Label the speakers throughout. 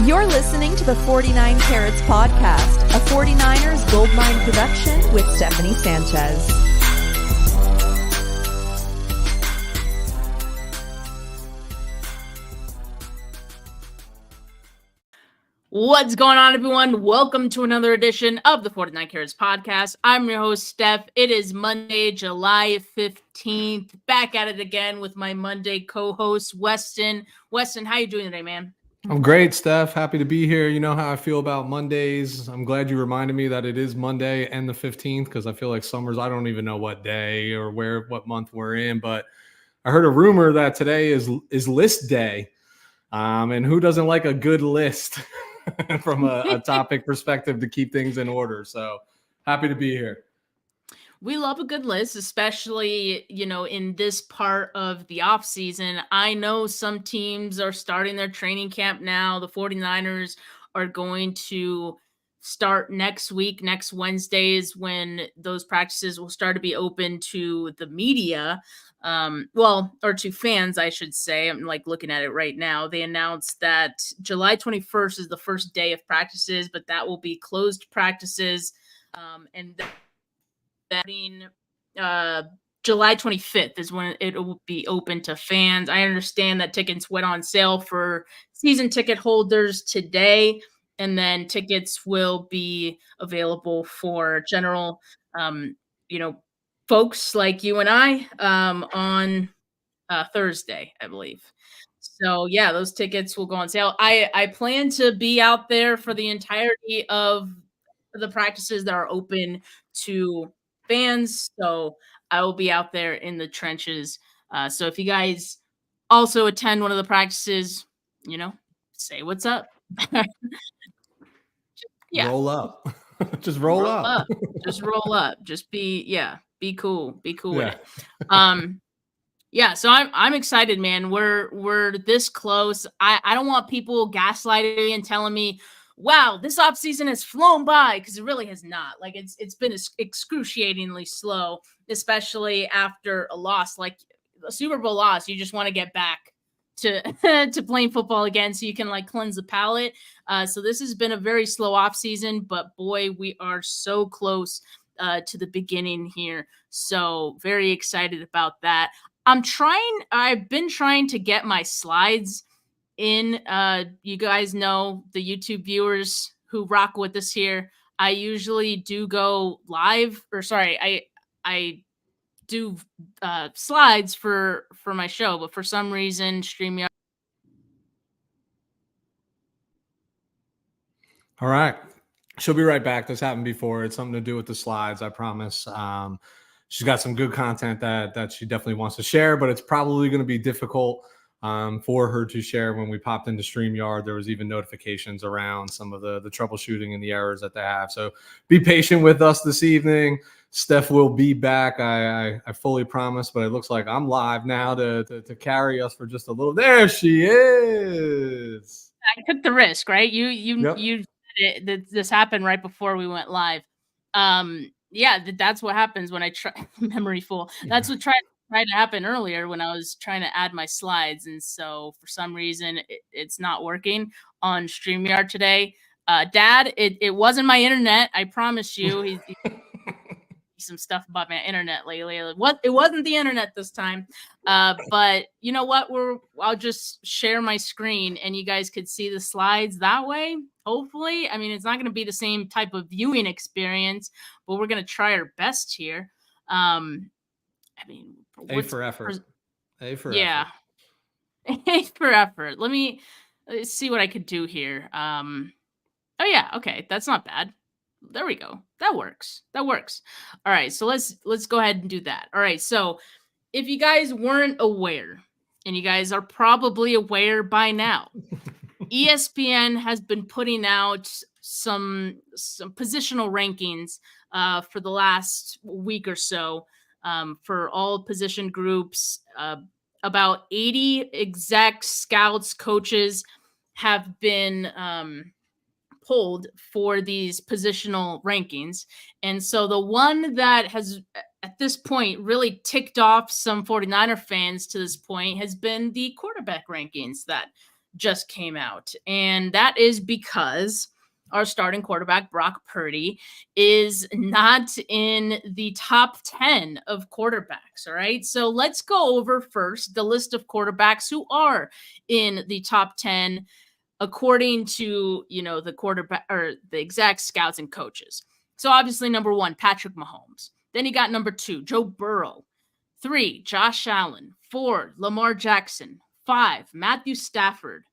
Speaker 1: You're listening to the 49 Carats Podcast, a 49ers Goldmine production with Stephanie Sanchez.
Speaker 2: What's going on, everyone? Welcome to another edition of the 49 Carats Podcast. I'm your host, Steph. It is Monday, July 15th. Back at it again with my Monday co-host, Weston. Weston, how you doing today, man?
Speaker 3: I'm great, Steph. Happy to be here. You know how I feel about Mondays. I'm glad you reminded me that it is Monday and the 15th because I feel like summers, I don't even know what day or what month we're in. But I heard a rumor that today is list day. And who doesn't like a good list from a topic perspective to keep things in order? So happy to be here.
Speaker 2: We love a good list, especially, in this part of the off season. I know some teams are starting their training camp now. The 49ers are going to start next week, next Wednesdays, when those practices will start to be open to the media. Or to fans, I should say. I'm looking at it right now. They announced that July 21st is the first day of practices, but that will be closed practices. July 25th is when it will be open to fans. I understand that tickets went on sale for season ticket holders today, and then tickets will be available for general, folks like you and I on Thursday, I believe. So yeah, those tickets will go on sale. I plan to be out there for the entirety of the practices that are open to fans. So I will be out there in the trenches. So if you guys also attend one of the practices, say what's up.
Speaker 3: Yeah. Roll up. Just roll up.
Speaker 2: Just roll up. Just be cool. Be cool with it. Yeah, so I'm excited, man. We're this close. I don't want people gaslighting me and telling me, wow, this offseason has flown by, because it really has not. It's been excruciatingly slow, especially after a loss like a Super Bowl loss. You just want to get back to to playing football again so you can cleanse the palate. So this has been a very slow offseason, but boy, we are so close to the beginning here. So very excited about that. I've been trying to get my slides in. You guys know, the YouTube viewers who rock with us here, I usually do go live, I do slides for my show, but for some reason StreamYard.
Speaker 3: All right, she'll be right back. This happened before. It's something to do with the slides, I promise. She's got some good content that she definitely wants to share, but it's probably going to be difficult for her to share. When we popped into StreamYard, there was even notifications around some of the troubleshooting and the errors that they have. So be patient with us this evening. Steph will be back. I fully promise, but it looks like I'm live now to carry us for just a little. There she is.
Speaker 2: I took the risk, right? You this happened right before we went live. Yeah, that's what happens when I try memory full. That's what tried to happen earlier when I was trying to add my slides. And so for some reason, it's not working on StreamYard today. Dad, it wasn't my internet. I promise you. He some stuff about my internet lately. It wasn't the internet this time. But you know what? I'll just share my screen and you guys could see the slides that way. Hopefully. I mean, it's not going to be the same type of viewing experience, but we're going to try our best here. A for effort. A for effort. Let's see what I could do here. Oh yeah, okay, that's not bad. There we go. That works. All right, so let's go ahead and do that. All right, so if you guys weren't aware, and you guys are probably aware by now, ESPN has been putting out some positional rankings for the last week or so for all position groups. About 80 execs, scouts, coaches have been pulled for these positional rankings. And so the one that has at this point really ticked off some 49er fans to this point has been the quarterback rankings that just came out. And that is because our starting quarterback, Brock Purdy, is not in the top 10 of quarterbacks. All right. So let's go over first the list of quarterbacks who are in the top 10 according to, the quarterback or the exact scouts and coaches. So obviously, number 1, Patrick Mahomes. Then you got number 2, Joe Burrow. 3, Josh Allen. 4, Lamar Jackson. 5, Matthew Stafford.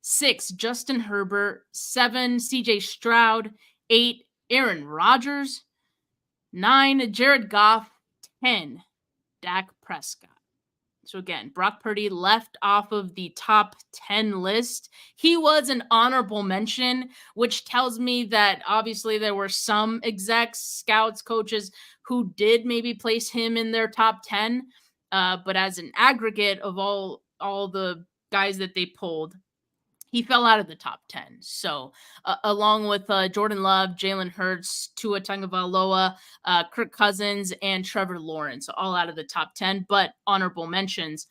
Speaker 2: 6, Justin Herbert. 7, CJ Stroud. 8, Aaron Rodgers. 9, Jared Goff. 10, Dak Prescott. So again, Brock Purdy left off of the top 10 list. He was an honorable mention, which tells me that obviously there were some execs, scouts, coaches who did maybe place him in their top 10. But as an aggregate of all the guys that they pulled, he fell out of the top 10. So along with Jordan Love, Jalen Hurts, Tua Tagovailoa, Kirk Cousins, and Trevor Lawrence, all out of the top 10, but honorable mentions.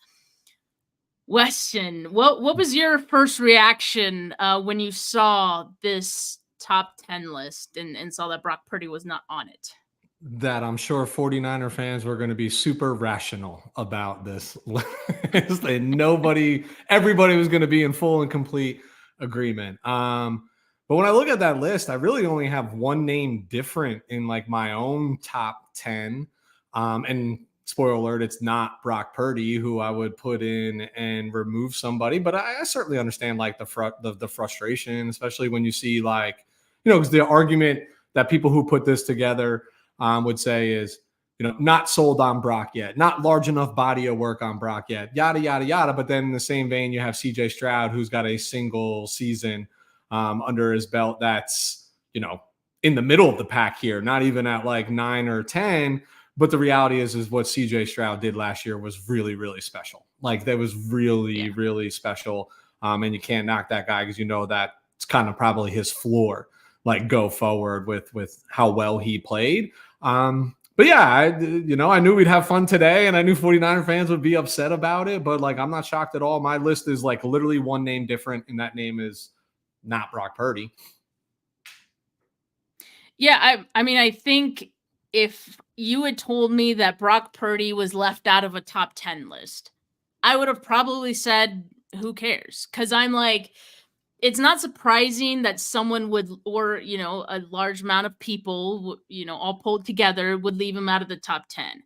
Speaker 2: Weston, what was your first reaction when you saw this top 10 list and saw that Brock Purdy was not on it?
Speaker 3: That I'm sure 49er fans were going to be super rational about this list, and everybody was going to be in full and complete agreement. But when I look at that list, I really only have one name different in like my own top 10. And spoiler alert, it's not Brock Purdy, who I would put in and remove somebody. But I certainly understand like the frustration, especially when you see like, because the argument that people who put this together would say is, not sold on Brock yet, not large enough body of work on Brock yet, yada, yada, yada. But then in the same vein, you have CJ Stroud, who's got a single season under his belt that's, in the middle of the pack here, not even at like 9 or 10. But the reality is what CJ Stroud did last year was really, really special. Like that was really, really special. And you can't knock that guy because that it's kind of probably his floor, like go forward with how well he played. But yeah, I knew we'd have fun today and I knew 49er fans would be upset about it, but like, I'm not shocked at all. My list is like literally one name different, and that name is not Brock Purdy.
Speaker 2: Yeah. I think if you had told me that Brock Purdy was left out of a top 10 list, I would have probably said, who cares? Cause I'm like, it's not surprising that someone would, or, a large amount of people, all pulled together would leave him out of the top 10.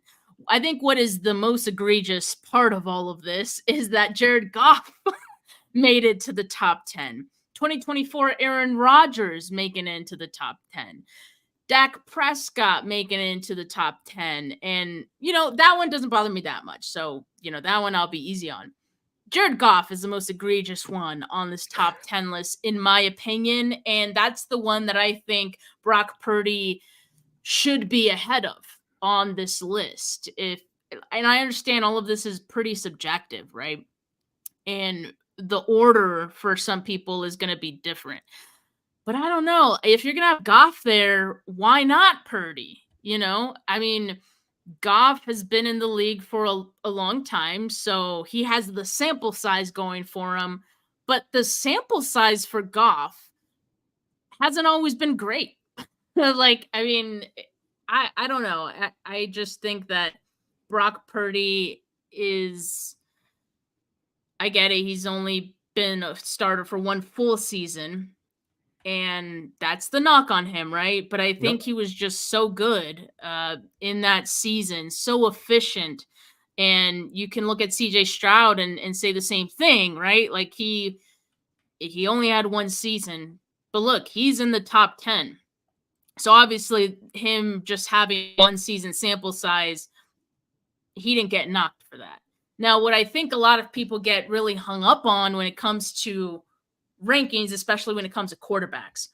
Speaker 2: I think what is the most egregious part of all of this is that Jared Goff made it to the top 10. 2024 Aaron Rodgers making it into the top 10. Dak Prescott making it into the top 10. And, that one doesn't bother me that much. So, that one I'll be easy on. Jared Goff is the most egregious one on this top 10 list, in my opinion. And that's the one that I think Brock Purdy should be ahead of on this list. And I understand all of this is pretty subjective, right? And the order for some people is going to be different. But I don't know. If you're going to have Goff there, why not Purdy? Goff has been in the league for a long time, so he has the sample size going for him. But the sample size for Goff hasn't always been great. I don't know. I just think that Brock Purdy is, I get it. He's only been a starter for one full season. And that's the knock on him, right? But I think he was just so good in that season, so efficient. And you can look at CJ Stroud and say the same thing, right? Like he only had one season, but look, he's in the top 10. So obviously him just having one season sample size, he didn't get knocked for that. Now, what I think a lot of people get really hung up on when it comes to rankings, especially when it comes to quarterbacks,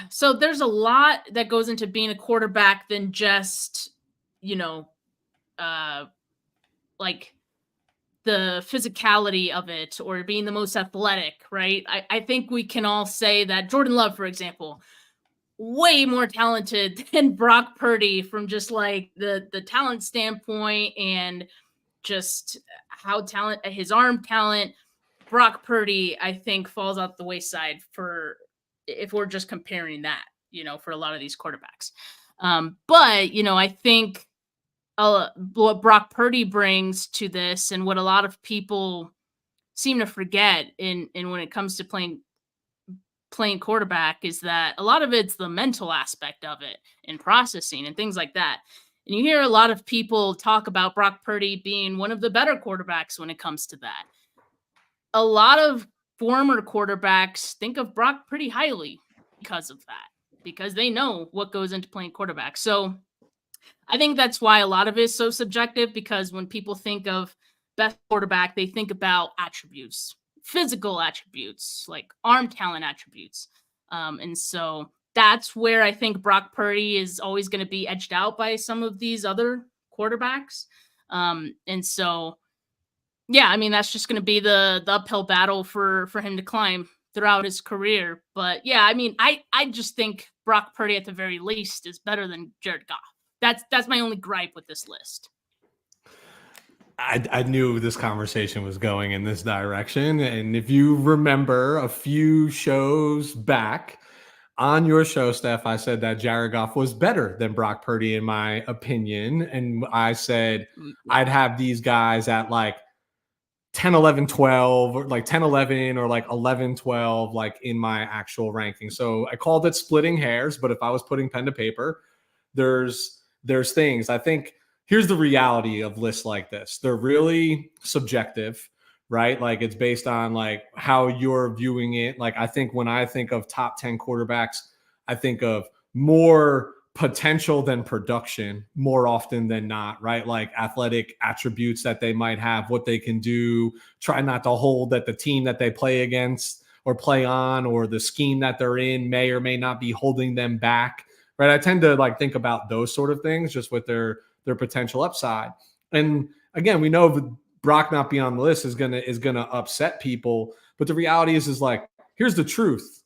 Speaker 2: so there's a lot that goes into being a quarterback than just, like the physicality of it or being the most athletic, right? I think we can all say that Jordan Love, for example, way more talented than Brock Purdy from just like the talent standpoint and just how his arm talent. Brock Purdy, I think, falls out the wayside if we're just comparing that, for a lot of these quarterbacks. But, I think what Brock Purdy brings to this, and what a lot of people seem to forget in when it comes to playing quarterback, is that a lot of it's the mental aspect of it and processing and things like that. And you hear a lot of people talk about Brock Purdy being one of the better quarterbacks when it comes to that. A lot of former quarterbacks think of Brock pretty highly because of that, because they know what goes into playing quarterback. So I think that's why a lot of it is so subjective, because when people think of best quarterback, they think about attributes, physical attributes, like arm talent attributes. And so that's where I think Brock Purdy is always going to be edged out by some of these other quarterbacks. And so, yeah, I mean, that's just going to be the uphill battle for him to climb throughout his career. But yeah, I mean, I just think Brock Purdy at the very least is better than Jared Goff. That's my only gripe with this list.
Speaker 3: I knew this conversation was going in this direction. And if you remember a few shows back on your show, Steph, I said that Jared Goff was better than Brock Purdy, in my opinion. And I said I'd have these guys at like 10, 11, 12, or like 10, 11, or like 11, 12, like in my actual ranking. So I called it splitting hairs, but if I was putting pen to paper, there's things. I think here's the reality of lists like this. They're really subjective, right? Like it's based on like how you're viewing it. Like I think when I think of top 10 quarterbacks, I think of more potential than production more often than not, right? Like athletic attributes that they might have, what they can do, try not to hold that the team that they play against or play on, or the scheme that they're in may or may not be holding them back, right? I tend to like think about those sort of things just with their potential upside. And again, we know Brock not being on the list is gonna upset people, but the reality is like, here's the truth.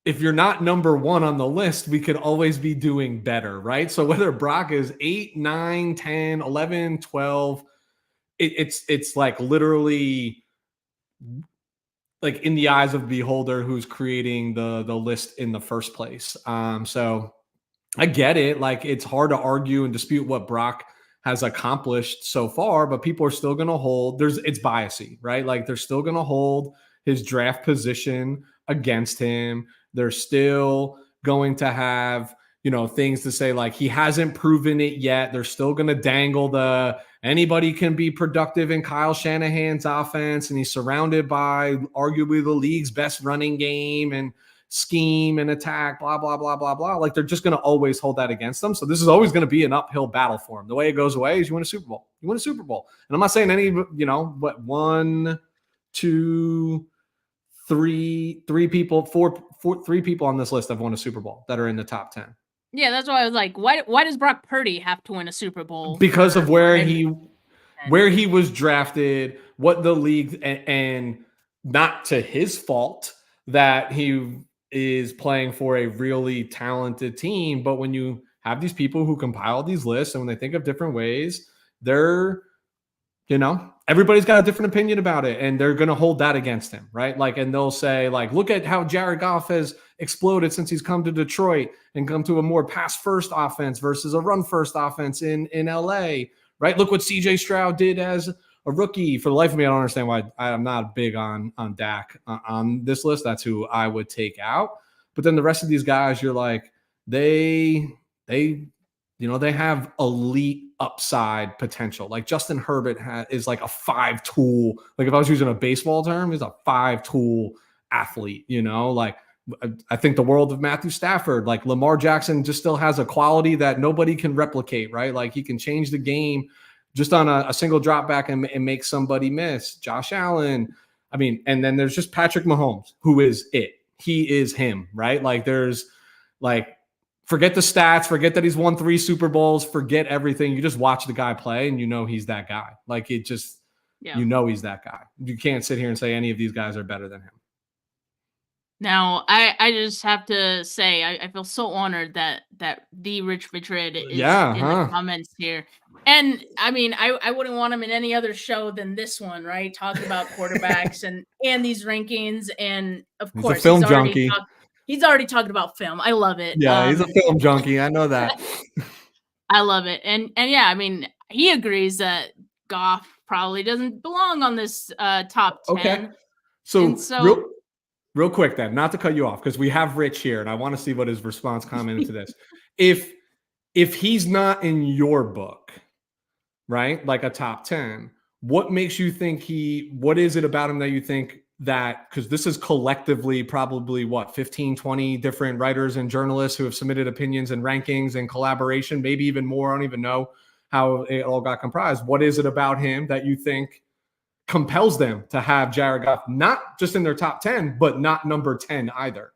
Speaker 3: If you're not number one on the list, we could always be doing better, right? So whether Brock is 8, 9, 10, 11, 12, it's like literally like in the eyes of the beholder who's creating the list in the first place. So I get it. Like it's hard to argue and dispute what Brock has accomplished so far, but people are still going to hold. It's biasy, right? Like they're still going to hold his draft position against him. They're still going to have, things to say like he hasn't proven it yet. They're still going to dangle anybody can be productive in Kyle Shanahan's offense, and he's surrounded by arguably the league's best running game and scheme and attack, blah, blah, blah, blah, blah. Like they're just going to always hold that against them. So this is always going to be an uphill battle for him. The way it goes away is you win a Super Bowl. You win a Super Bowl. And I'm not saying any, what, 1, 2, 3 people, three people on this list have won a Super Bowl that are in the top 10.
Speaker 2: Yeah, that's why I was like, why does Brock Purdy have to win a Super Bowl?
Speaker 3: Because of where he was drafted, what the league, and not to his fault that he is playing for a really talented team. But when you have these people who compile these lists and when they think of different ways, they're, everybody's got a different opinion about it, and they're going to hold that against him, right? Like, and they'll say like, look at how Jared Goff has exploded since he's come to Detroit and come to a more pass first offense versus a run first offense in LA, right? Look what CJ Stroud did as a rookie. For the life of me, I don't understand why I'm not big on Dak on this list. That's who I would take out. But then the rest of these guys, you're like, they have elite upside potential. Like Justin Herbert is like a 5-tool. Like if I was using a baseball term, he's a 5-tool athlete, Like I think the world of Matthew Stafford. Like Lamar Jackson just still has a quality that nobody can replicate, right? Like he can change the game just on a single drop back and make somebody miss. Josh Allen. I mean, and then there's just Patrick Mahomes, who is it. He is him, right? Like there's like, forget the stats, forget that he's won 3 Super Bowls, forget everything. You just watch the guy play and he's that guy. Like it just, he's that guy. You can't sit here and say any of these guys are better than him.
Speaker 2: Now, I just have to say I feel so honored that the Rich Madrid is
Speaker 3: Yeah,
Speaker 2: in the
Speaker 3: huh?
Speaker 2: comments here. And I mean, I wouldn't want him in any other show than this one, right? Talking about quarterbacks and these rankings, and of
Speaker 3: He's a
Speaker 2: course
Speaker 3: film junkie.
Speaker 2: he's already talking about film. I love it.
Speaker 3: Yeah, he's a film junkie. I know that.
Speaker 2: I love it. And yeah, I mean, he agrees that Goff probably doesn't belong on this top
Speaker 3: Okay.
Speaker 2: 10. And
Speaker 3: So
Speaker 2: so
Speaker 3: real quick then, not to cut you off, because we have Rich here and I want to see what his response commented to this. If he's not in your book, right, like a top 10, what makes you think what is it about him that you think that, because this is collectively probably what, 15, 20 different writers and journalists who have submitted opinions and rankings and collaboration, maybe even more. I don't even know how it all got comprised. What is it about him that you think compels them to have Jared Goff not just in their top 10, but not number 10 either?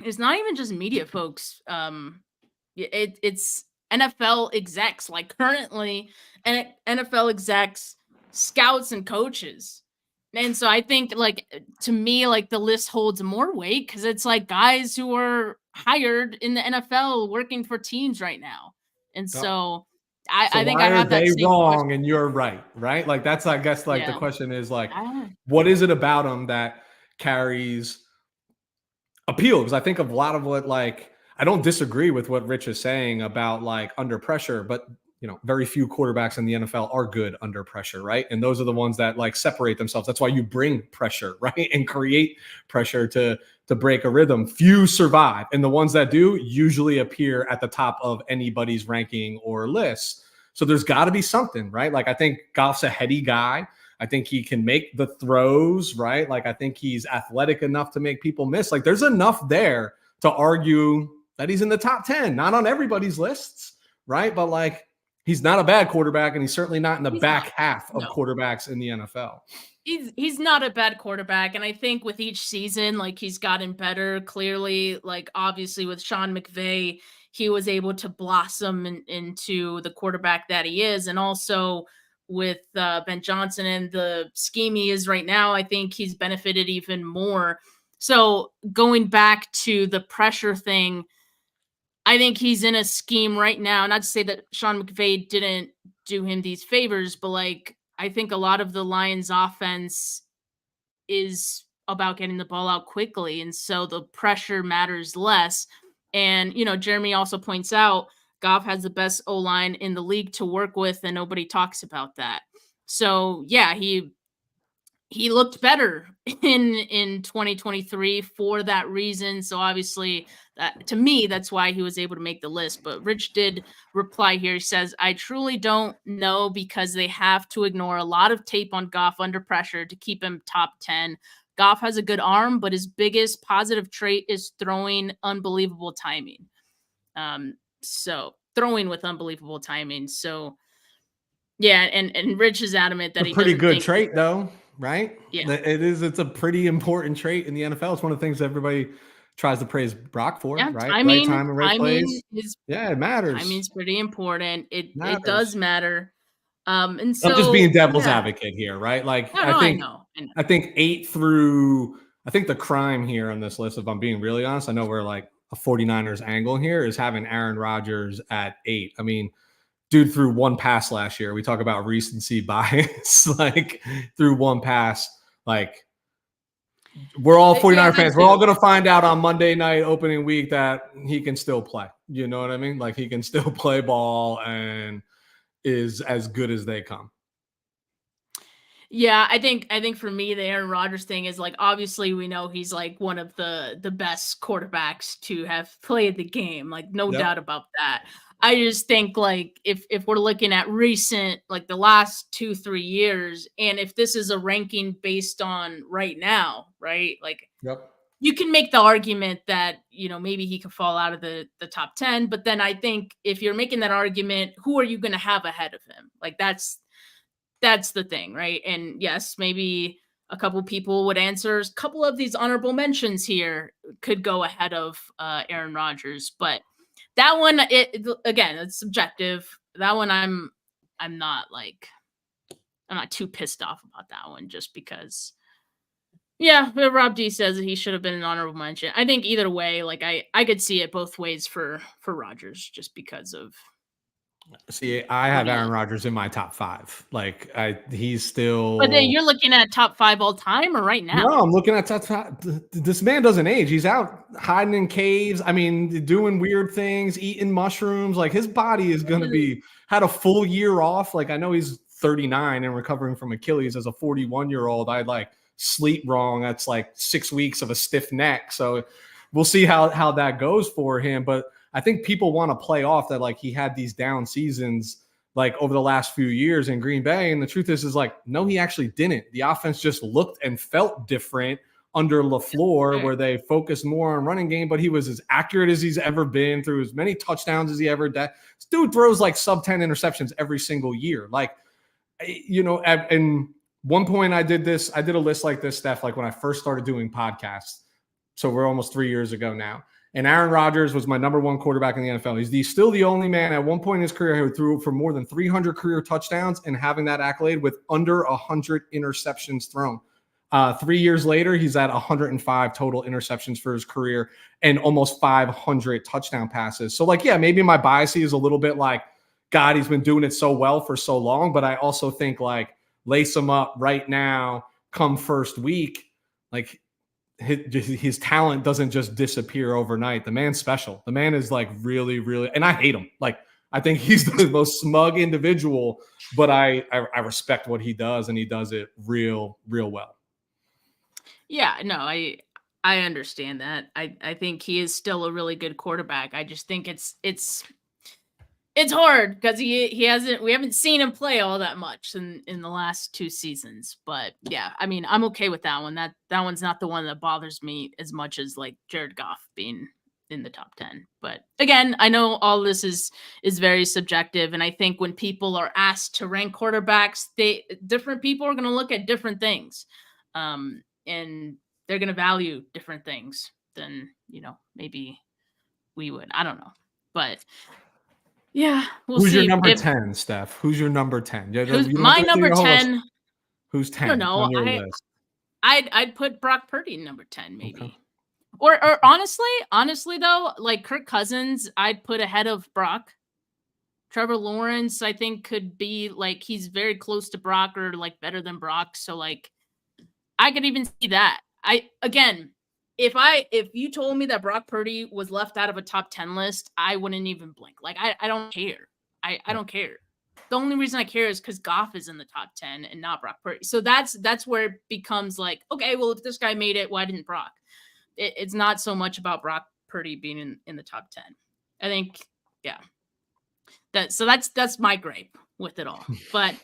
Speaker 2: it's not even just media folks. It's NFL execs, like currently, and NFL execs, scouts, and coaches. And so I think, like, to me, like, the list holds more weight because it's like guys who are hired in the NFL working for teams right now. And so
Speaker 3: So
Speaker 2: I think
Speaker 3: why
Speaker 2: I
Speaker 3: are
Speaker 2: have that
Speaker 3: they
Speaker 2: same
Speaker 3: wrong
Speaker 2: question.
Speaker 3: and you're right? Right? Like that's, I guess, like the
Speaker 2: Yeah.
Speaker 3: question is like,
Speaker 2: I,
Speaker 3: what is it about them that carries appeal? Because I think of a lot of what, like, I don't disagree with what Rich is saying about like under pressure, but very few quarterbacks in the NFL are good under pressure, right? And those are the ones that like separate themselves. That's why you bring pressure, right? And create pressure to break a rhythm. Few survive, and the ones that do usually appear at the top of anybody's ranking or list. So there's got to be something, right? Like I think Goff's a heady guy. I think he can make the throws, right? Like I think he's athletic enough to make people miss. Like there's enough there to argue that he's in the top 10, not on everybody's lists, right? But like he's not a bad quarterback, and he's certainly not in the back half of quarterbacks in the NFL.
Speaker 2: He's not a bad quarterback, and I think with each season, like he's gotten better. Clearly, like obviously with Sean McVay, he was able to blossom into the quarterback that he is, and also with Ben Johnson and the scheme he is right now, I think he's benefited even more. So going back to the pressure thing, I think he's in a scheme right now. Not to say that Sean McVay didn't do him these favors, but like I think a lot of the Lions offense is about getting the ball out quickly. And so the pressure matters less. And, Jeremy also points out Goff has the best O-line in the league to work with, and nobody talks about that. So yeah, he looked better in 2023 for that reason. So obviously, that to me, that's why he was able to make the list. But Rich did reply here. He says, "I truly don't know because they have to ignore a lot of tape on Goff under pressure to keep him top 10. Goff has a good arm, but his biggest positive trait is throwing unbelievable timing. So throwing with unbelievable timing. So yeah, and Rich is adamant that
Speaker 3: It's a
Speaker 2: he
Speaker 3: pretty
Speaker 2: doesn't
Speaker 3: good
Speaker 2: think
Speaker 3: trait, though, right?
Speaker 2: Yeah.
Speaker 3: It is. It's a pretty important trait in the NFL. It's one of the things everybody tries to praise Brock for,
Speaker 2: Yeah,
Speaker 3: right? Right time and right
Speaker 2: timing
Speaker 3: place.
Speaker 2: is
Speaker 3: Yeah, it matters.
Speaker 2: timing's pretty important. It does
Speaker 3: Matters.
Speaker 2: matter. And
Speaker 3: I'm just being
Speaker 2: so
Speaker 3: devil's
Speaker 2: yeah.
Speaker 3: advocate here, right? Like
Speaker 2: No, I know.
Speaker 3: I think 8 through, I think the crime here on this list, if I'm being really honest, I know we're like a 49ers angle here, is having Aaron Rodgers at 8. I mean, dude threw one pass last year. We talk about recency bias, like through one pass. Like we're all 49er fans. We're all going to find out on Monday night opening week that he can still play. You know what I mean? Like he can still play ball and is as good as they come.
Speaker 2: Yeah, I think for me the Aaron Rodgers thing is like obviously we know he's like one of the best quarterbacks to have played the game, like no doubt about that. I just think like if we're looking at recent, like the last 2-3 years, and if this is a ranking based on right now, right? Like you can make the argument that, maybe he could fall out of the top 10, but then I think if you're making that argument, who are you going to have ahead of him? Like that's the thing, right? And yes, maybe a couple people would answer. A couple of these honorable mentions here could go ahead of Aaron Rodgers, but that one, again, it's subjective. That one, I'm not too pissed off about that one, just because Yeah, but Rob D says that he should have been an honorable mention. I think either way, like I could see it both ways for Rodgers, just because of.
Speaker 3: See, I have Aaron Rodgers in my top 5. Like he's still.
Speaker 2: But then you're looking at top 5 all time or right now?
Speaker 3: No, I'm looking at top 5. This man doesn't age. He's out hiding in caves. I mean, doing weird things, eating mushrooms. Like his body is going to be had a full year off. Like I know he's 39 and recovering from Achilles as a 41-year-old. I'd like sleep wrong. That's like 6 weeks of a stiff neck. So we'll see how that goes for him. But I think people want to play off that like he had these down seasons like over the last few years in Green Bay. And the truth is like, no, he actually didn't. The offense just looked and felt different under LaFleur, where they focused more on running game, but he was as accurate as he's ever been, through as many touchdowns as he ever did. This dude throws like sub 10 interceptions every single year. Like, you know, and one point I did a list like this, Steph, like when I first started doing podcasts. So we're almost 3 years ago now. And Aaron Rodgers was my number 1 quarterback in the NFL. He's still the only man at one point in his career who threw for more than 300 career touchdowns and having that accolade with under 100 interceptions thrown. 3 years later, he's at 105 total interceptions for his career and almost 500 touchdown passes. So like, yeah, maybe my bias is a little bit like, God, he's been doing it so well for so long. But I also think like lace him up right now, come first week, like his talent doesn't just disappear overnight. The man's special. The man is like really, really, and I hate him. Like I think he's the most smug individual, but I respect what he does, and he does it real well.
Speaker 2: Yeah, no, I understand that. I think he is still a really good quarterback. I just think it's hard because we haven't seen him play all that much in the last 2 seasons. But yeah, I mean, I'm okay with that one. That one's not the one that bothers me as much as like Jared Goff being in the top 10. But again, I know all this is very subjective, and I think when people are asked to rank quarterbacks, different people are going to look at different things, and they're going to value different things than maybe we would. I don't know, but. Yeah, we'll
Speaker 3: Who's
Speaker 2: see.
Speaker 3: Your number 10, Steph? Who's your number 10?
Speaker 2: My number 10?
Speaker 3: Who's 10?
Speaker 2: I don't know.
Speaker 3: On your list?
Speaker 2: I'd put Brock Purdy number 10, maybe.
Speaker 3: Okay.
Speaker 2: Or honestly though, like Kirk Cousins, I'd put ahead of Brock. Trevor Lawrence, I think, could be like he's very close to Brock or like better than Brock. So like, I could even see that. If you told me that Brock Purdy was left out of a top 10 list, I wouldn't even blink. Like, I don't care. I don't care. The only reason I care is because Goff is in the top 10 and not Brock Purdy. So that's where it becomes like, okay, well, if this guy made it, why didn't Brock? It's not so much about Brock Purdy being in the top 10. I think, yeah. That's my gripe with it all. But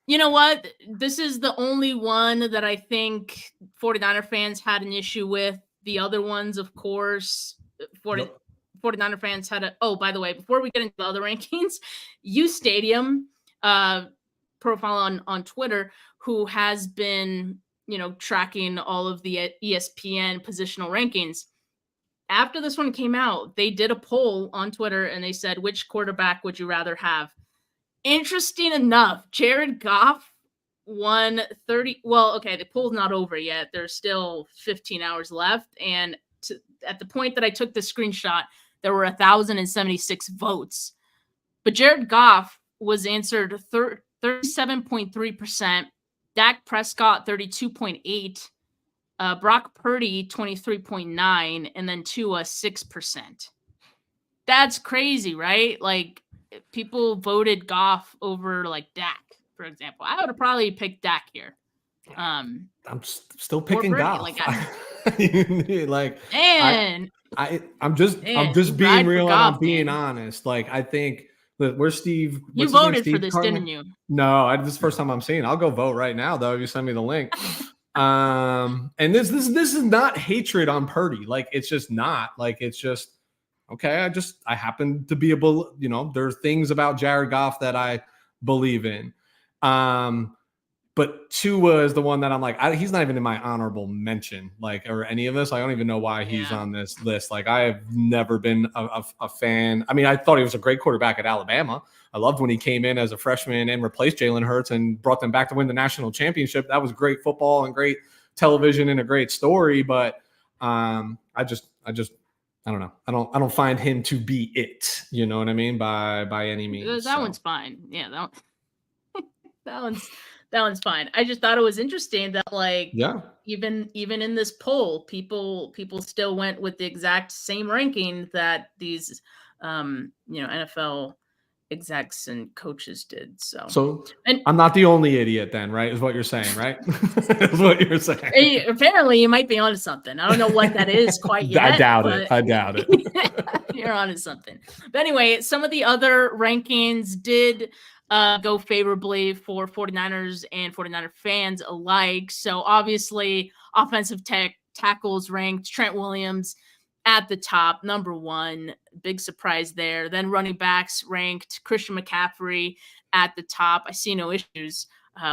Speaker 2: you know what? This is the only one that I think 49er fans had an issue with. The other ones, of course, 49er fans had oh, by the way, before we get into the other rankings, U Stadium profile on Twitter, who has been, tracking all of the ESPN positional rankings. After this one came out, they did a poll on Twitter and they said, which quarterback would you rather have? Interesting enough, Jared Goff won 30. Well, okay, the poll's not over yet. There's still 15 hours left. And at the point that I took the screenshot, there were 1,076 votes. But Jared Goff was answered 37.3%, Dak Prescott 32.8%, Brock Purdy 23.9%, and then Tua 6%. That's crazy, right? Like, people voted Goff over like Dak, for example. I would have probably picked Dak here.
Speaker 3: I'm still picking Goff. I'm just being real and I'm being honest. Like, I think where's Steve?
Speaker 2: You voted for this, didn't you?
Speaker 3: No, this is the first time I'm seeing it. I'll go vote right now, though, if you send me the link. And this is not hatred on Purdy. Like, it's just not. Like, it's just okay. I happen to be there's things about Jared Goff that I believe in. But Tua is the one that I'm like, he's not even in my honorable mention, like, or any of this. I don't even know why he's on this list. Like, I have never been a fan. I mean, I thought he was a great quarterback at Alabama. I loved when he came in as a freshman and replaced Jalen Hurts and brought them back to win the national championship. That was great football and great television and a great story, but I don't know. I don't find him to be it. You know what I mean? By any means.
Speaker 2: That one's fine. Yeah, that one's fine. I just thought it was interesting that like even in this poll, people still went with the exact same ranking that these NFL execs and coaches did. So
Speaker 3: and I'm not the only idiot then, right? Is what you're saying, right? Is what you're saying.
Speaker 2: Apparently you might be onto something. I don't know what that is quite yet.
Speaker 3: I doubt it.
Speaker 2: You're onto something. But anyway, some of the other rankings did go favorably for 49ers and 49er fans alike. So obviously offensive tackles ranked Trent Williams at the top, number one, big surprise there. Then running backs ranked Christian McCaffrey at the top. I see no issues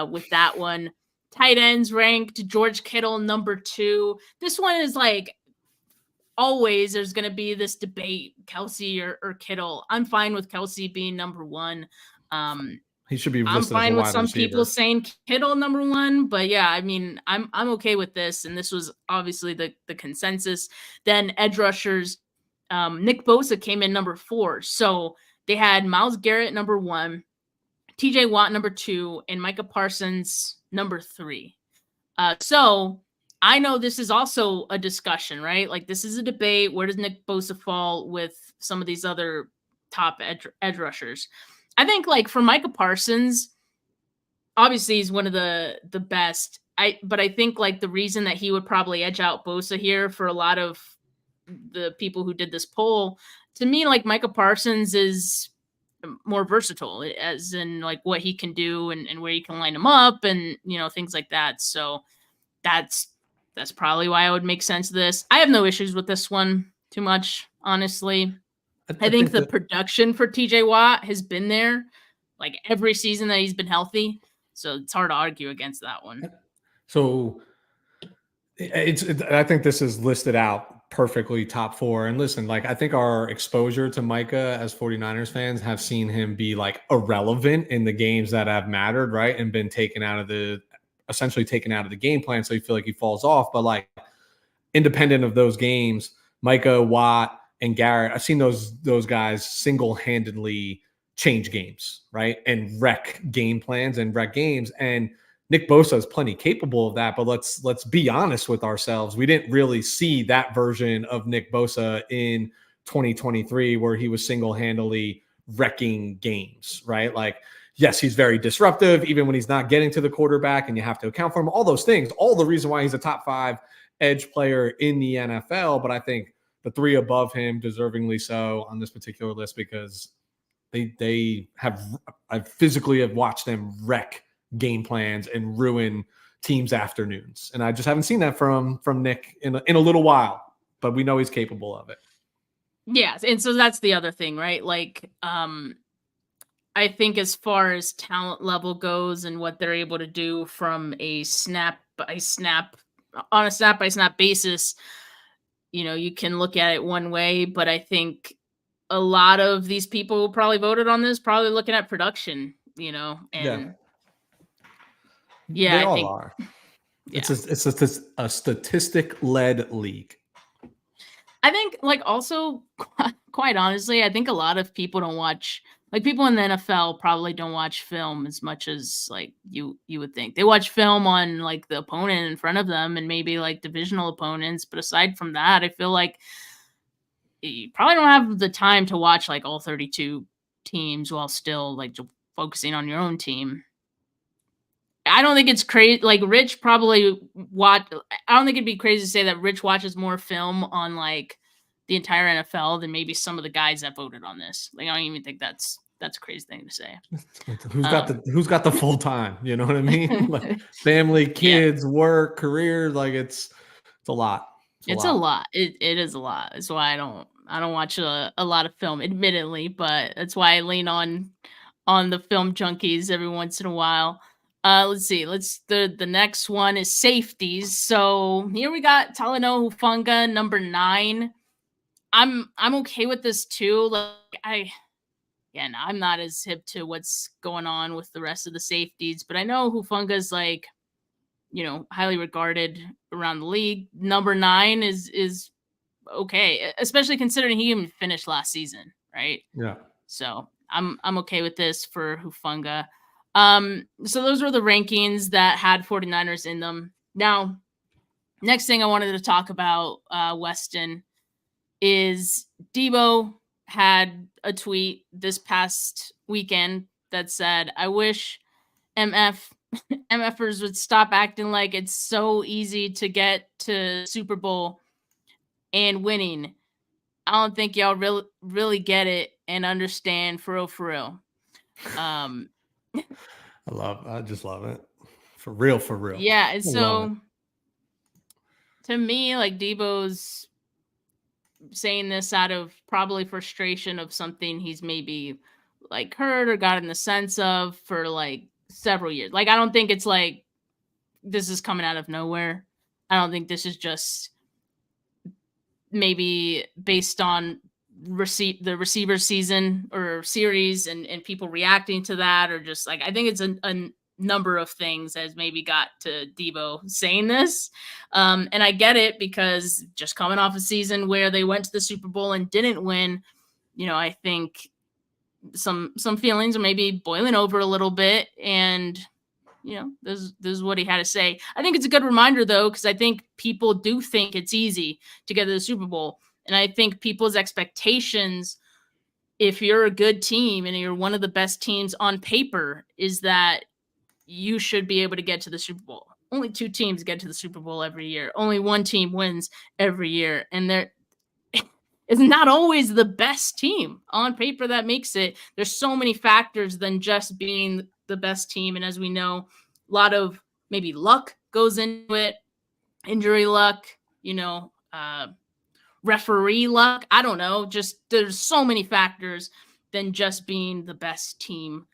Speaker 2: with that one. Tight ends ranked George Kittle, number two. This one is like always there's going to be this debate, Kelsey or Kittle. I'm fine with Kelsey being number one.
Speaker 3: He should be.
Speaker 2: I'm fine with some people saying Kittle number one, but yeah, I mean, I'm okay with this, and this was obviously the consensus. Then edge rushers, Nick Bosa came in number 4, so they had Myles Garrett number 1, T.J. Watt number 2, and Micah Parsons number 3. So I know this is also a discussion, right? Like this is a debate. Where does Nick Bosa fall with some of these other top edge rushers? I think like for Micah Parsons, obviously he's one of the best. But I think like the reason that he would probably edge out Bosa here for a lot of the people who did this poll, to me, like Micah Parsons is more versatile as in like what he can do and where you can line him up and, you know, things like that. So that's probably why I would make sense of this. I have no issues with this one too much, honestly. I think the production for TJ Watt has been there like every season that he's been healthy. So it's hard to argue against that one.
Speaker 3: So I think this is listed out perfectly top 4. And listen, like I think our exposure to Micah as 49ers fans have seen him be like irrelevant in the games that have mattered, right? And been essentially taken out of the game plan. So you feel like he falls off. But like independent of those games, Micah, Watt, and Garrett, I've seen those guys single-handedly change games, right? And wreck game plans and wreck games. And Nick Bosa is plenty capable of that, but let's be honest with ourselves. We didn't really see that version of Nick Bosa in 2023 where he was single-handedly wrecking games, right? Like, yes, he's very disruptive, even when he's not getting to the quarterback, and you have to account for him. All those things, all the reason why he's a top 5 edge player in the NFL. But I think the 3 above him, deservingly so on this particular list, because I physically have watched them wreck game plans and ruin teams' afternoons. And I just haven't seen that from Nick in a little while, but we know he's capable of it.
Speaker 2: Yeah. And so that's the other thing, right? Like, I think as far as talent level goes and what they're able to do from a snap by snap basis, you know, you can look at it one way, but I think a lot of these people who probably voted on this probably looking at production, you know, and
Speaker 3: they all are. Yeah. It's a statistic-led league.
Speaker 2: I think, like, also, quite honestly, I think a lot of people don't watch. Like, people in the NFL probably don't watch film as much as, like, you would think. They watch film on, like, the opponent in front of them and maybe, like, divisional opponents. But aside from that, I feel like you probably don't have the time to watch, like, all 32 teams while still, like, focusing on your own team. I don't think it's crazy. Like, Rich probably I don't think it'd be crazy to say that Rich watches more film on, like, the entire NFL than maybe some of the guys that voted on this. Like, I don't even think that's a crazy thing to say.
Speaker 3: Who's got the full time? You know what I mean? Like family, kids, work, career. Like it's a lot.
Speaker 2: It's a lot. It is a lot. That's why I don't watch a lot of film, admittedly, but that's why I lean on the film junkies every once in a while. Let's see. The next one is safeties. So here we got Talanoa Hufanga, number 9. I'm okay with this too. Like I'm not as hip to what's going on with the rest of the safeties, but I know Hufanga's like, highly regarded around the league. Number 9 is okay, especially considering he even finished last season, right?
Speaker 3: Yeah.
Speaker 2: So I'm okay with this for Hufanga. So those were the rankings that had 49ers in them. Now, next thing I wanted to talk about, Weston, is Debo had a tweet this past weekend that said, "I wish MFers would stop acting like it's so easy to get to Super Bowl and winning. I don't think y'all really get it and understand for real."
Speaker 3: I just love it. For real.
Speaker 2: Yeah, and
Speaker 3: I love
Speaker 2: so to me, like, Debo's saying this out of probably frustration of something he's maybe like heard or got in the sense of for like several years. Like, I don't think it's like this is coming out of nowhere. I don't think this is just maybe based on the receiver season or series and people reacting to that, or just like, I think it's a number of things that has maybe got to Debo saying this. And I get it, because just coming off a season where they went to the Super Bowl and didn't win, I think some feelings are maybe boiling over a little bit. And this is what he had to say. I think it's a good reminder, though, because I think people do think it's easy to get to the Super Bowl. And I think people's expectations, if you're a good team and you're one of the best teams on paper, is that you should be able to get to the Super Bowl. Only 2 teams get to the Super Bowl every year. Only 1 team wins every year. And there is not always the best team on paper that makes it. There's so many factors than just being the best team. And as we know, a lot of maybe luck goes into it, injury luck, referee luck. I don't know. Just there's so many factors than just being the best team.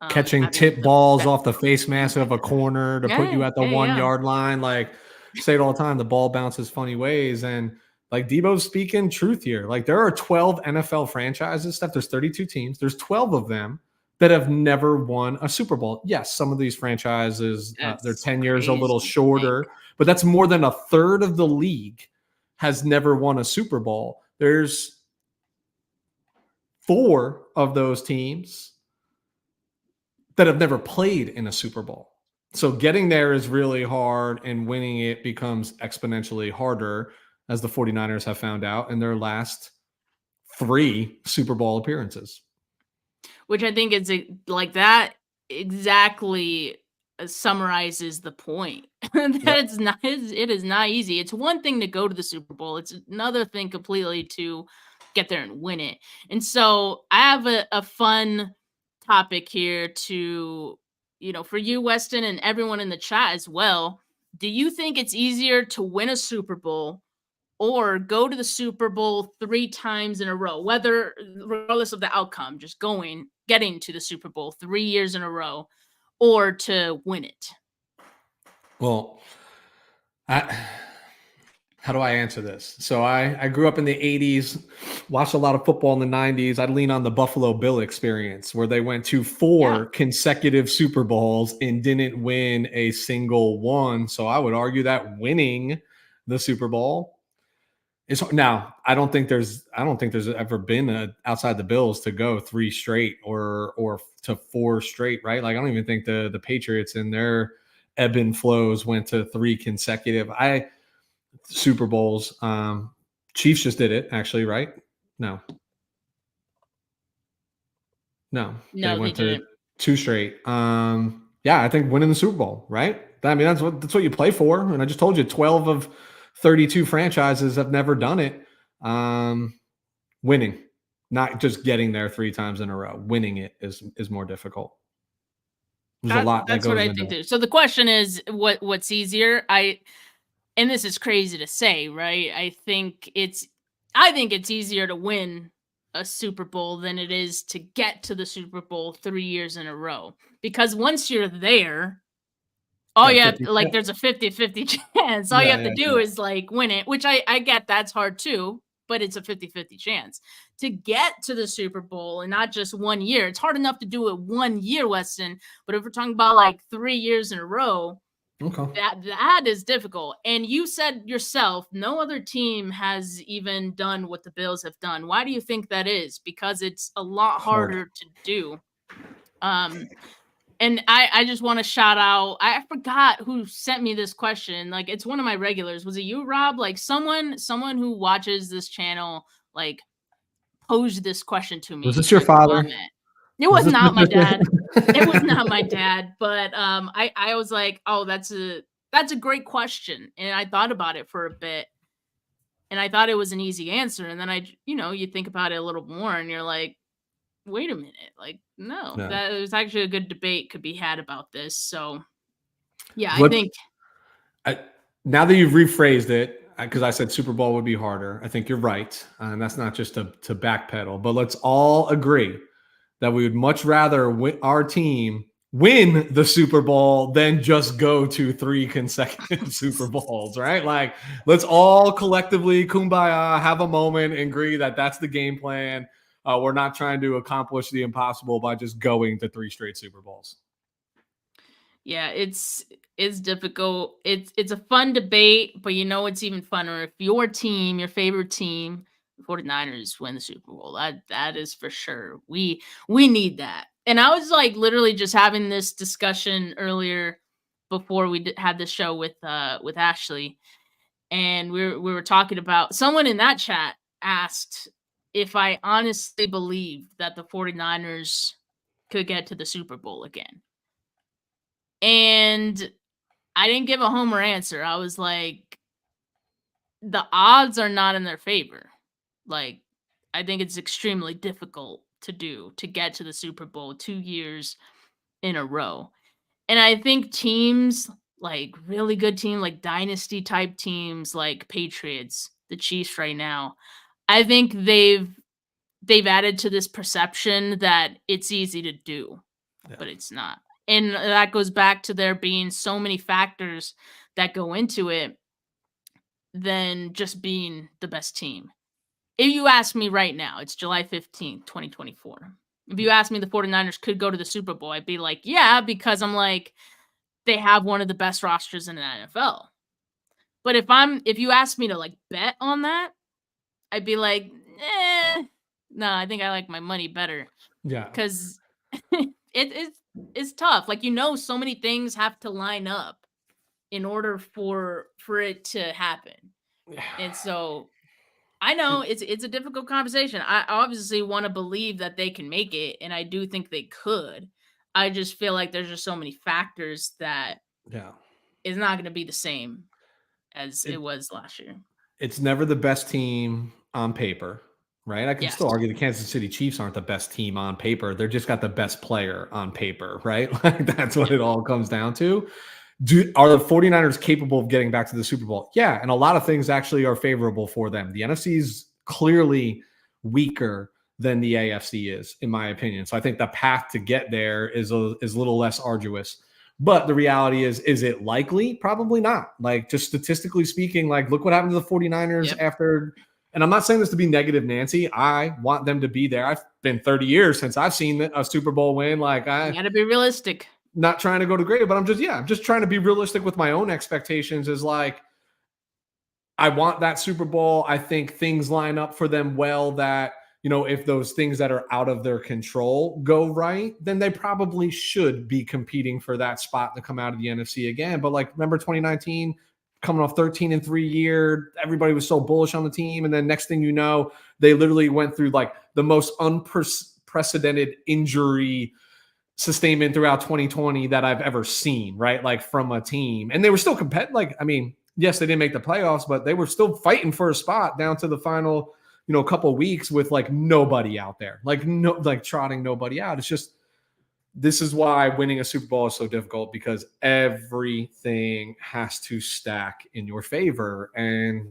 Speaker 3: catching tip balls off the face mask of a corner to put you at the 1 yard line. Like, say it all the time, the ball bounces funny ways. And like, Debo's speaking truth here. Like, there are 12 NFL franchises, Steph. There's 32 teams. There's 12 of them that have never won a Super Bowl. Yes, some of these franchises, their 10 years a little shorter, but that's more than a third of the league has never won a Super Bowl. There's 4 of those teams that have never played in a Super Bowl. So getting there is really hard, and winning it becomes exponentially harder, as the 49ers have found out in their last 3 Super Bowl appearances.
Speaker 2: Which I think is like that exactly summarizes the point. That it is not easy. It's one thing to go to the Super Bowl. It's another thing completely to get there and win it. And so I have a fun topic here to, for you, Weston, and everyone in the chat as well. Do you think it's easier to win a Super Bowl or go to the Super Bowl 3 times in a row, regardless of the outcome, just getting to the Super Bowl 3 years in a row, or to win it?
Speaker 3: Well, how do I answer this? So I grew up in the 80s, watched a lot of football in the 90s. I'd lean on the Buffalo Bill experience, where they went to 4 consecutive Super Bowls and didn't win a single one. So I would argue that winning the Super Bowl is now. I don't think there's ever been outside the Bills to go 3 straight or to 4 straight, right? Like, I don't even think the Patriots in their ebb and flows went to 3 consecutive Super Bowls. Chiefs just did it, actually, right? No, they went to 2 straight. I think winning the Super Bowl, right? I mean, that's what you play for. And I just told you, 12 of 32 franchises have never done it. Winning, not just getting there 3 times in a row. Winning it is more difficult. There's a lot that goes into it.
Speaker 2: Too. So the question is, what's easier? And this is crazy to say, right? I think it's easier to win a Super Bowl than it is to get to the Super Bowl 3 years in a row. Because once you're there, there's a 50-50 chance. All you have to do is like win it, which I get that's hard too, but it's a 50-50 chance. To get to the Super Bowl and not just 1 year, it's hard enough to do it 1 year, Weston. But if we're talking about like 3 years in a row,
Speaker 3: Okay.
Speaker 2: That is difficult. And you said yourself, no other team has even done what the Bills have done. Why do you think that is? Because it's a lot harder to do. And I just want to shout out. I forgot who sent me this question. Like, it's one of my regulars. Was it you, Rob? Like someone who watches this channel, like, posed this question to me.
Speaker 3: Was this your father?
Speaker 2: It was not my dad. It was not my dad. But I was like, oh, that's a great question. And I thought about it for a bit. And I thought it was an easy answer. And then you think about it a little more and you're like, wait a minute. Like, no, that was actually a good debate could be had about this. So yeah, I think
Speaker 3: now that you've rephrased it, because I said Super Bowl would be harder, I think you're right. And that's not just to backpedal, but let's all agree that we would much rather our team win the Super Bowl than just go to 3 consecutive Super Bowls, right? Like, let's all collectively kumbaya, have a moment, and agree that that's the game plan. We're not trying to accomplish the impossible by just going to 3 straight Super Bowls.
Speaker 2: Yeah, it's difficult. It's a fun debate, but it's even funner if your team, your favorite team, the 49ers, win the Super Bowl. That is for sure. We need that. And I was like literally just having this discussion earlier before we had this show with Ashley, and we were talking about, someone in that chat asked if I honestly believed that the 49ers could get to the Super Bowl again. And I didn't give a homer answer. I was like, the odds are not in their favor. Like, I think it's extremely difficult to get to the Super Bowl 2 years in a row. And I think teams, like really good team, like dynasty type teams like Patriots, the Chiefs right now, I think they've added to this perception that it's easy to do, but it's not. And that goes back to there being so many factors that go into it than just being the best team. If you ask me right now, it's July 15th, 2024. If you ask me the 49ers could go to the Super Bowl, I'd be like, yeah, because I'm like, they have one of the best rosters in the NFL. But if you ask me to like bet on that, I'd be like, no, I think I like my money better.
Speaker 3: Yeah.
Speaker 2: Because it's tough. Like, so many things have to line up in order for it to happen. And so I know it's a difficult conversation. I obviously want to believe that they can make it, and I do think they could. I just feel like there's just so many factors that it's not going to be the same as it was last year.
Speaker 3: It's never the best team on paper, right? I can still argue the Kansas City Chiefs aren't the best team on paper. They're just got the best player on paper, right? Like, that's what it all comes down to. Are the 49ers capable of getting back to the Super Bowl? Yeah, and a lot of things actually are favorable for them. The NFC is clearly weaker than the AFC is, in my opinion. So I think the path to get there is a little less arduous. But the reality is it likely? Probably not. Like, just statistically speaking, like, look what happened to the 49ers after. And I'm not saying this to be negative, Nancy. I want them to be there. I've been 30 years since I've seen a Super Bowl win. Like,
Speaker 2: you got to be realistic.
Speaker 3: Not trying to go to grave, but I'm just trying to be realistic with my own expectations. Is like, I want that Super Bowl. I think things line up for them well that, if those things that are out of their control go right, then they probably should be competing for that spot to come out of the NFC again. But like, remember 2019, coming off 13-3 year, everybody was so bullish on the team. And then next thing you know, they literally went through like the most unprecedented injury sustainment throughout 2020 that I've ever seen, right? Like, from a team. And they were still competitive. Like, I mean, yes, they didn't make the playoffs, but they were still fighting for a spot down to the final, couple of weeks with like nobody out there, like trotting nobody out. It's just, this is why winning a Super Bowl is so difficult, because everything has to stack in your favor. And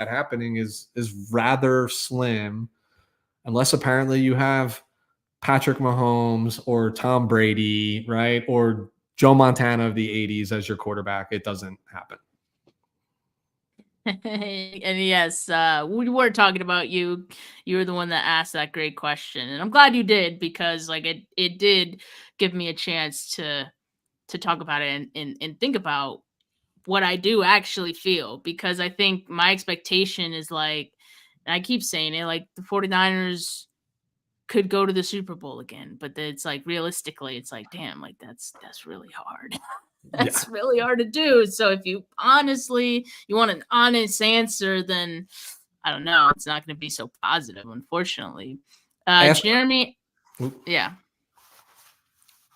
Speaker 3: that happening is rather slim, unless apparently you have Patrick Mahomes or Tom Brady, right? Or Joe Montana of the 80s as your quarterback. It doesn't happen.
Speaker 2: And yes, we were talking about you. You were the one that asked that great question. And I'm glad you did, because like it did give me a chance to to talk about it and think about what I do actually feel, because I think my expectation is like, and I keep saying it, like the 49ers could go to the Super Bowl again, but it's like realistically, it's like, damn, like that's really hard. That's really hard to do. So if you want an honest answer, then I don't know. It's not going to be so positive, unfortunately. Jeremy, yeah.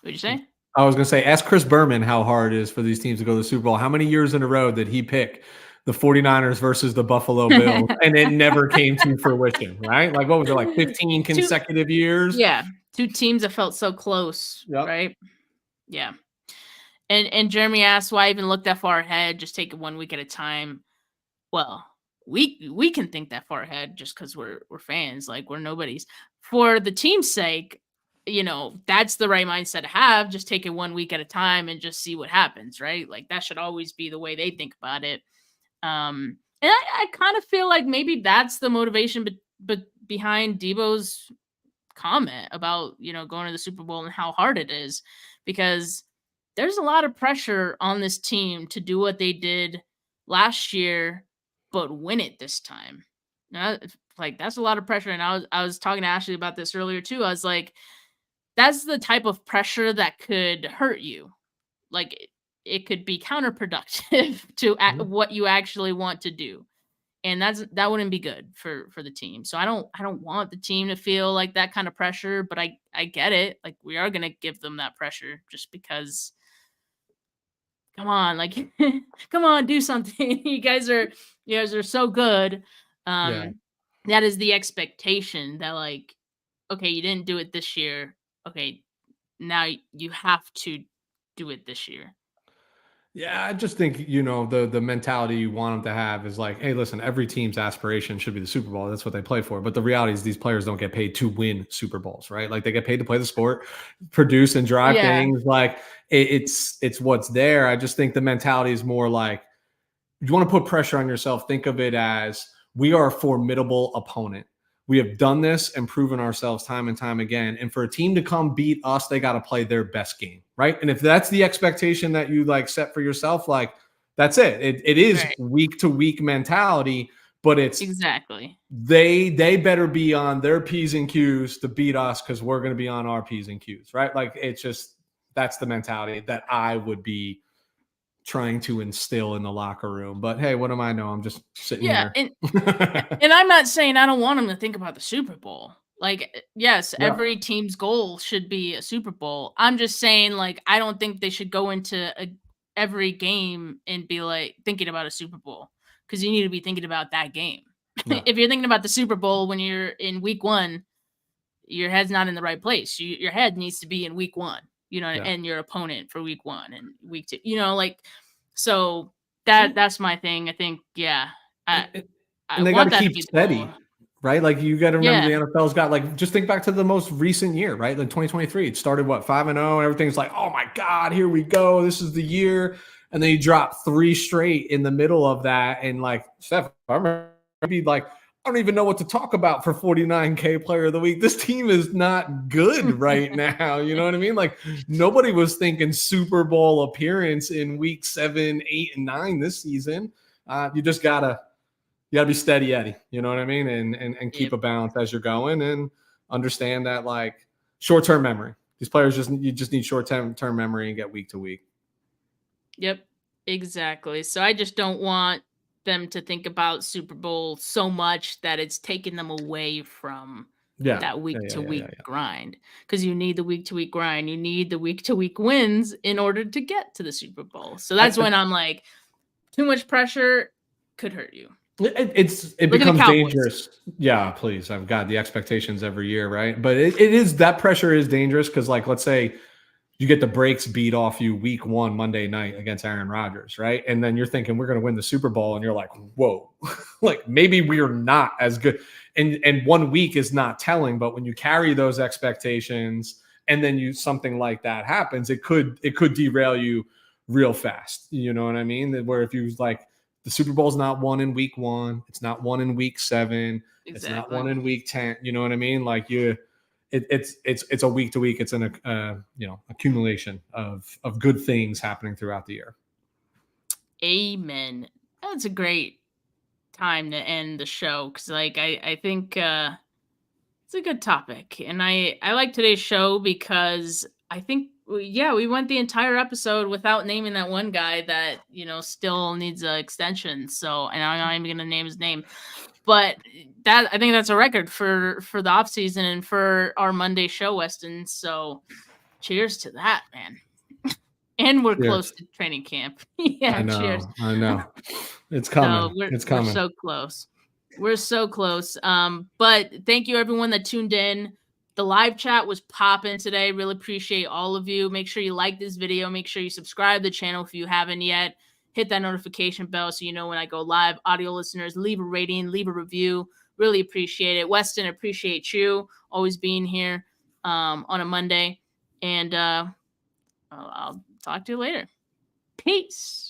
Speaker 2: What'd you say?
Speaker 3: I was going to say, ask Chris Berman how hard it is for these teams to go to the Super Bowl. How many years in a row did he pick the 49ers versus the Buffalo Bills, and it never came to fruition, right? Like, what was it, like 15 consecutive years?
Speaker 2: Yeah. 2 teams that felt so close, right? Yeah. And Jeremy asked why I even look that far ahead, just take it 1 week at a time. Well, we can think that far ahead just because we're fans, like we're nobodies. For the team's sake, that's the right mindset to have. Just take it 1 week at a time and just see what happens, right? Like that should always be the way they think about it. And I kind of feel like maybe that's the motivation, but behind Debo's comment about going to the Super Bowl and how hard it is, because there's a lot of pressure on this team to do what they did last year, but win it this time. Now, like that's a lot of pressure. And I was talking to Ashley about this earlier too. I was like, that's the type of pressure that could hurt you. Like it could be counterproductive to what you actually want to do. And that wouldn't be good for the team. So I don't want the team to feel like that kind of pressure, but I get it. Like we are going to give them that pressure just because, come on, like, come on, do something. You guys are so good. That is the expectation that like, okay, you didn't do it this year. Okay, now you have to do it this year.
Speaker 3: Yeah, I just think, the mentality you want them to have is like, hey, listen, every team's aspiration should be the Super Bowl. That's what they play for. But the reality is these players don't get paid to win Super Bowls, right? Like they get paid to play the sport, produce and drive things. Like it's what's there. I just think the mentality is more like, if you want to put pressure on yourself, think of it as we are a formidable opponent. We have done this and proven ourselves time and time again. And for a team to come beat us, they got to play their best game, right? And if that's the expectation that you like set for yourself, like that's it. It is week to week mentality, but it's
Speaker 2: exactly
Speaker 3: they better be on their P's and Q's to beat us because we're going to be on our P's and Q's, right? Like it's just that's the mentality that I would be trying to instill in the locker room. But hey, what am I know? I'm just sitting here.
Speaker 2: And I'm not saying I don't want them to think about the Super Bowl. Like, yes, every team's goal should be a Super Bowl. I'm just saying, like, I don't think they should go into every game and be like thinking about a Super Bowl, because you need to be thinking about that game. No. If you're thinking about the Super Bowl when you're in week 1, your head's not in the right place. Your head needs to be in week 1. And your opponent for week 1 and week 2, like, so that's my thing. I think,
Speaker 3: and they got to keep steady, right? Like you got to remember the NFL's got like, just think back to the most recent year, right? Like 2023, it started 5-0 and everything's like, oh my God, here we go. This is the year. And then you drop 3 straight in the middle of that. And like, Steph, I remember be like, I don't even know what to talk about for 49K player of the week. This team is not good right now. You know what I mean? Like nobody was thinking Super Bowl appearance in week 7, 8, and 9 this season. You just gotta be steady Eddie. You know what I mean? And keep a balance as you're going and understand that like short-term memory. These players you just need short-term memory and get week to week.
Speaker 2: Yep, exactly. So I just don't want them to think about Super Bowl so much that it's taking them away from that week to week grind, because you need the week to week grind. You need the week to week wins in order to get to the Super Bowl. So that's when I'm like, too much pressure could hurt you.
Speaker 3: It becomes dangerous. Yeah, please. I've got the expectations every year, right? But it is, that pressure is dangerous because like, let's say you get the brakes beat off you week 1 Monday night against Aaron Rodgers, right? And then you're thinking we're going to win the Super Bowl, and you're like, whoa, like maybe we're not as good. And 1 week is not telling, but when you carry those expectations and then something like that happens, it could derail you real fast. You know what I mean? Where if you like the Super Bowl's not won in week 1, it's not won in week 7, It's not won in week 10. You know what I mean? Like it's a week to week. It's an accumulation of good things happening throughout the year.
Speaker 2: Amen. That's a great time to end the show, because I think it's a good topic, and I like today's show because I think we went the entire episode without naming that one guy that still needs an extension. So, and I'm not even gonna name his name, but I think that's a record for the off season and for our Monday show, Weston. So, cheers to that, man. And we're close to training camp. Yeah, cheers.
Speaker 3: I know. It's coming.
Speaker 2: So
Speaker 3: It's coming.
Speaker 2: We're so close. We're so close. But thank you everyone that tuned in. The live chat was popping today. Really appreciate all of you. Make sure you like this video. Make sure you subscribe to the channel if you haven't yet. Hit that notification bell so you know when I go live. Audio listeners, leave a rating, leave a review. Really appreciate it. Weston, appreciate you always being here on a Monday. And I'll talk to you later. Peace.